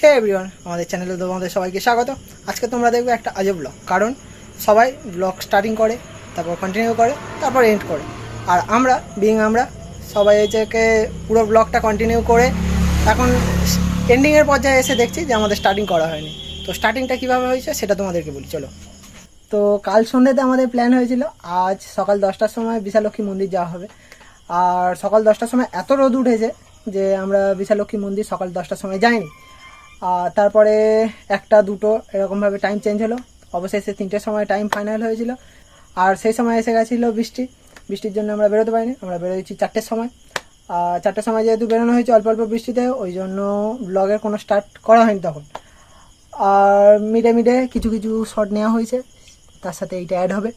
হে everyone, আমাদের চ্যানেলে তোমাদের সবাইকে স্বাগত। আজকে তোমরা দেখবে একটা আজব ব্লগ, কারণ সবাই ব্লগ স্টার্টিং করে, তারপর কন্টিনিউ করে, তারপর এন্ড করে। আর আমরা সবাই এটাকে পুরো ব্লগটা কন্টিনিউ করে এখন এন্ডিংয়ের পর্যায়ে এসে দেখছি যে আমাদের স্টার্টিং করা হয়নি। তো স্টার্টিংটা কীভাবে হয়েছে সেটা তোমাদেরকে বলি, চলো। তো কাল সন্ধ্যেতে আমাদের প্ল্যান হয়েছিল আজ সকাল 10টার সময় বিশালক্ষী মন্দির যাওয়া হবে। আর সকাল 10টার সময় এত রোদ উঠেছে যে আমরা বিশালক্ষী মন্দির সকাল 10টার সময় যাইনি। আর তারপরে 1টা 2টো এরকমভাবে টাইম চেঞ্জ হলো, অবশেষে 3টের সময় টাইম ফাইনাল হয়েছিল। আর সেই সময় এসে গেছিলো বৃষ্টির জন্য আমরা বেরোতে পারিনি। আমরা বেরোয়েছি 4টের সময়। আর 4টের সময় যেহেতু বেরোনো হয়েছে অল্প অল্প বৃষ্টিতে, ওই জন্য ব্লগের কোনো স্টার্ট করা হয়নি তখন। আর মিডে কিছু কিছু শট নেওয়া হয়েছে, তার সাথে এইটা অ্যাড হবে।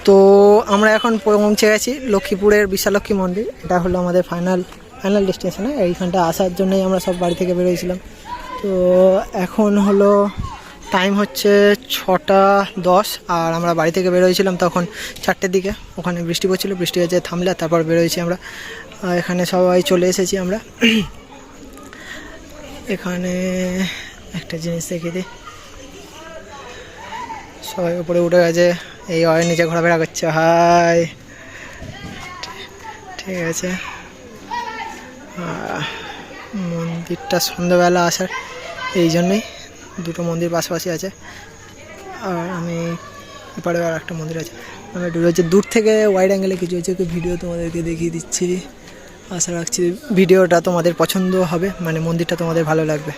তো আমরা এখন পৌঁছে গেছি লক্ষ্মীপুরের বিশালক্ষী মন্দির। এটা হলো আমাদের ফাইনাল ডেস্টিনেশনে। এইখানটা আসার জন্যই আমরা সব বাড়ি থেকে বেরোয়েছিলাম। তো এখন হলো টাইম হচ্ছে 6টা 10, আর আমরা বাড়ি থেকে বেরোয়েছিলাম তখন 4টের দিকে। ওখানে বৃষ্টি পড়ছিল, বৃষ্টি হয়েছে থামলে তারপর বেরোয়েছি আমরা। এখানে সবাই চলে এসেছি আমরা। এখানে একটা জিনিস দেখে দিই, সবাই উপরে উঠে গেছে, এই অয়ের নিচে ঘোরাফেরা করছে। হাই, ঠিক আছে। মন্দিরটা সন্ধ্যাবেলা আসার এই জন্যই, দুটো মন্দির পাশাপাশি আছে। আর আমি এপারে আর একটা মন্দির আছে। আমি একটু রয়েছে দূর থেকে ওয়াইড অ্যাঙ্গেলে কিছু হচ্ছে ভিডিও তোমাদেরকে দেখিয়ে দিচ্ছি। আশা রাখছি ভিডিওটা তোমাদের পছন্দ হবে, মানে মন্দিরটা তোমাদের ভালো লাগবে।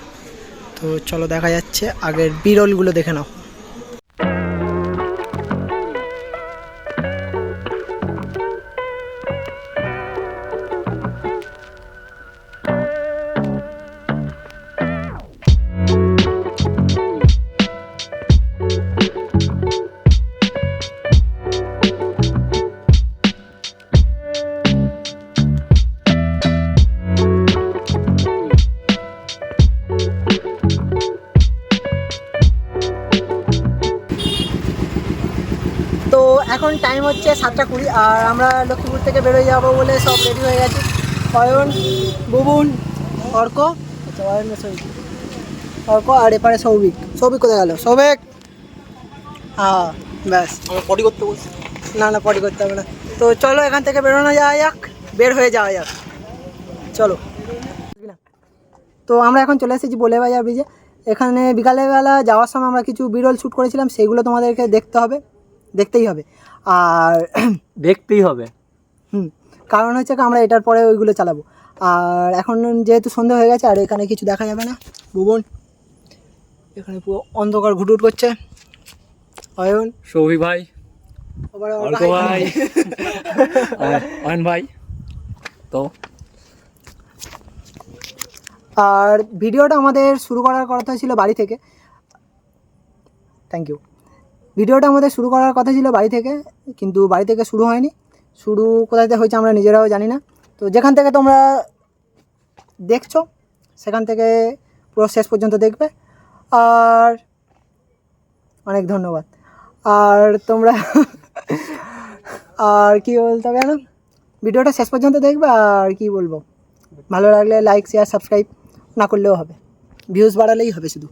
তো চলো দেখা যাচ্ছে, আগের বিরলগুলো দেখে নাও। তো এখন টাইম হচ্ছে 7টা 20, আর আমরা লক্ষ্মীপুর থেকে বেরোয় যাবো বলে সব রেডি হয়ে গেছি। অয়ন, বুবুন, অর্ক, আচ্ছা অয়ন অর্ক, আর এপারে সৌভিক কোথায় গেল? সৌভিক, হ্যাঁ ব্যাস। আমরা পটি করতে বলছি। না পটি করতে হবে না। তো চলো এখান থেকে বের হয়ে যাওয়া যাক, চলো। তো আমরা এখন চলে এসেছি বলে বাজার ব্রিজে। এখানে বিকালবেলা যাওয়ার সময় আমরা কিছু বিরল শ্যুট করেছিলাম, সেইগুলো তোমাদেরকে দেখতেই হবে। আর দেখতেই হবে, কারণ হচ্ছে আমরা এটার পরে ওইগুলো চালাবো। আর এখন যেহেতু সন্ধ্যা হয়ে গেছে আর এখানে কিছু দেখা যাবে না। ভুবন এখানে পুরো অন্ধকার ঘুটঘুট করছে। অয়ন, সৌভিক ভাই, অর্ক ভাই, অয়ন ভাই। তো আর ভিডিওটা আমাদের শুরু করার কথা ছিল বাড়ি থেকে। Thank you. ভিডিওটা আমাদের শুরু করার কথা ছিল বাড়ি থেকে, কিন্তু বাড়ি থেকে শুরু হয়নি। শুরু কোথাতে হয়েছে আমরা নিজেরাও জানি না। তো যেখান থেকে তোমরা দেখছো সেখান থেকে পুরো শেষ পর্যন্ত দেখবে। আর অনেক ধন্যবাদ। আর তোমরা আর কি বলতে হবে না, ভিডিওটা শেষ পর্যন্ত দেখবে। আর কি বলবো, ভালো লাগলে লাইক শেয়ার সাবস্ক্রাইব না করলেও হবে, ভিউজ বাড়ালেই হবে শুধু।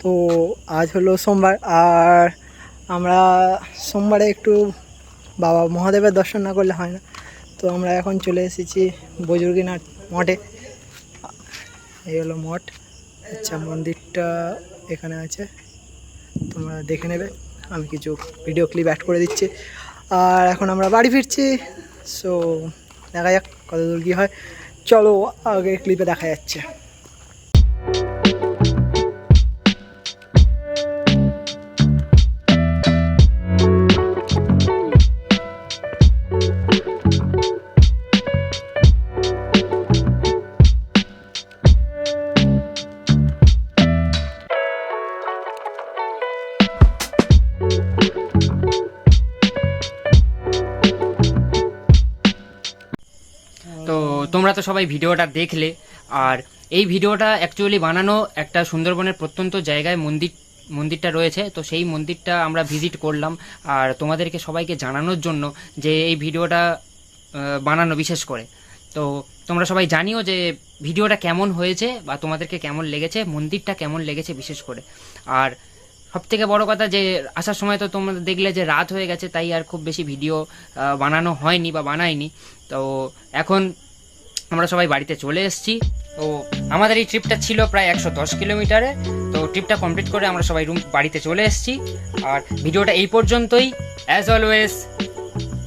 তো আজ হলো সোমবার, আর আমরা সোমবারে একটু বাবা মহাদেবের দর্শন না করলে হয় না। তো আমরা এখন চলে এসেছি বজরুগীনাথ মঠে। এই হলো মঠ। আচ্ছা, মন্দিরটা এখানে আছে, তোমরা দেখে নেবে, আমি কিছু ভিডিও ক্লিপ অ্যাড করে দিচ্ছি। আর এখন আমরা বাড়ি ফিরছি, সো দেখা যাক কত দূর কী হয়। চলো আগে ক্লিপে দেখা যাচ্ছে। তো তোমরা তো সবাই ভিডিওটা দেখলে, আর এই ভিডিওটা অ্যাকচুয়ালি বানানো একটা সুন্দরবনের প্রত্যন্ত জায়গায় মন্দিরটা রয়েছে। তো সেই মন্দিরটা আমরা ভিজিট করলাম, আর তোমাদেরকে সবাইকে জানানোর জন্য যে এই ভিডিওটা বানানো বিশেষ করে। তো তোমরা সবাই জানিও যে ভিডিওটা কেমন হয়েছে বা তোমাদেরকে কেমন লেগেছে, মন্দিরটা কেমন লেগেছে বিশেষ করে। আর সবথেকে বড় কথা যে আসার সময় তো তোমরা দেখলে যে রাত হয়ে গেছে, তাই আর খুব বেশি ভিডিও বানানো হয়নি বা বানাইনি। তো এখন আমরা সবাই বাড়িতে চলে এসেছি। তো আমাদের এই ট্রিপটা ছিল প্রায় 110 কিলোমিটারে। তো ট্রিপটা কমপ্লিট করে আমরা সবাই বাড়িতে চলে এসেছি। আর ভিডিওটা এই পর্যন্তই। As always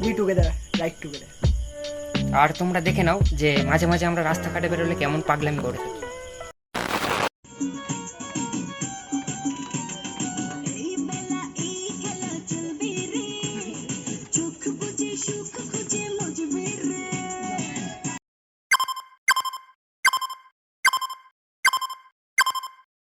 be together, like together. আর তোমরা দেখে নাও যে মাঝে মাঝে আমরা রাস্তাঘাটে বেরোলে কেমন পাগলামি করে থাকি।